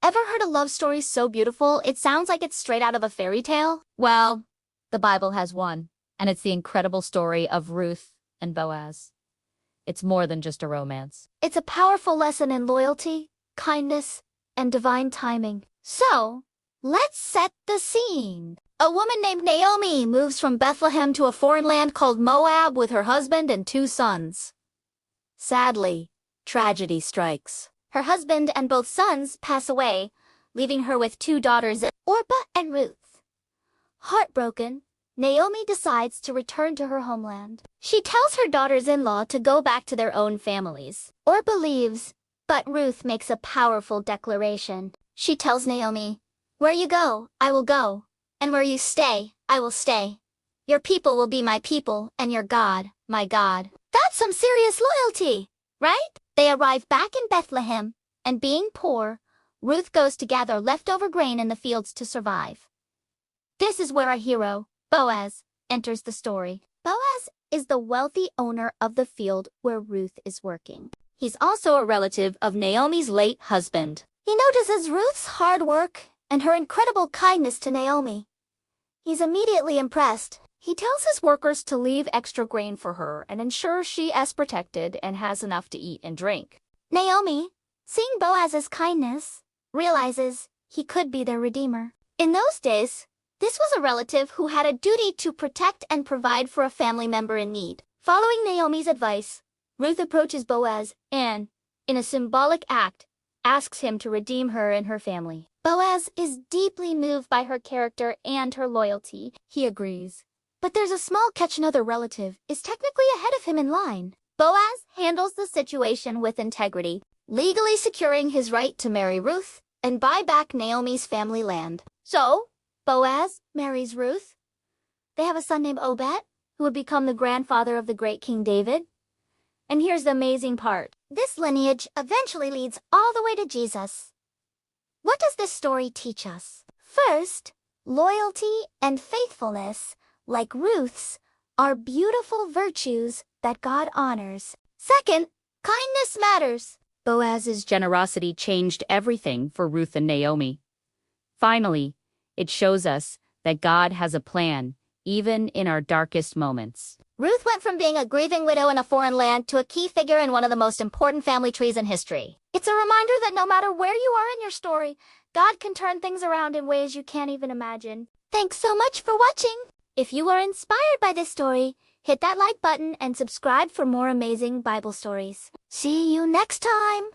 Ever heard a love story so beautiful it sounds like it's straight out of a fairy tale? Well, the Bible has one, and it's the incredible story of Ruth and Boaz. It's more than just a romance. It's a powerful lesson in loyalty, kindness, and divine timing. So, let's set the scene. A woman named Naomi moves from Bethlehem to a foreign land called Moab with her husband and 2 sons. Sadly, tragedy strikes. Her husband and both sons pass away, leaving her with 2 daughters, Orpah and Ruth. Heartbroken, Naomi decides to return to her homeland. She tells her daughters-in-law to go back to their own families. Orpah leaves, but Ruth makes a powerful declaration. She tells Naomi, "Where you go, I will go, and where you stay, I will stay. Your people will be my people, and your God, my God." That's some serious loyalty, right? They arrive back in Bethlehem, and being poor, Ruth goes to gather leftover grain in the fields to survive. This is where our hero, Boaz, enters the story. Boaz is the wealthy owner of the field where Ruth is working. He's also a relative of Naomi's late husband. He notices Ruth's hard work and her incredible kindness to Naomi. He's immediately impressed. He tells his workers to leave extra grain for her and ensure she is protected and has enough to eat and drink. Naomi, seeing Boaz's kindness, realizes he could be their redeemer. In those days, this was a relative who had a duty to protect and provide for a family member in need. Following Naomi's advice, Ruth approaches Boaz and, in a symbolic act, asks him to redeem her and her family. Boaz is deeply moved by her character and her loyalty. He agrees. But there's a small catch: another relative is technically ahead of him in line. Boaz handles the situation with integrity, legally securing his right to marry Ruth and buy back Naomi's family land. So, Boaz marries Ruth. They have a son named Obed, who would become the grandfather of the great King David. And here's the amazing part. This lineage eventually leads all the way to Jesus. What does this story teach us? First, loyalty and faithfulness, like Ruth's, are beautiful virtues that God honors. Second, kindness matters. Boaz's generosity changed everything for Ruth and Naomi. Finally, it shows us that God has a plan, even in our darkest moments. Ruth went from being a grieving widow in a foreign land to a key figure in one of the most important family trees in history. It's a reminder that no matter where you are in your story, God can turn things around in ways you can't even imagine. Thanks so much for watching! If you are inspired by this story, hit that like button and subscribe for more amazing Bible stories. See you next time!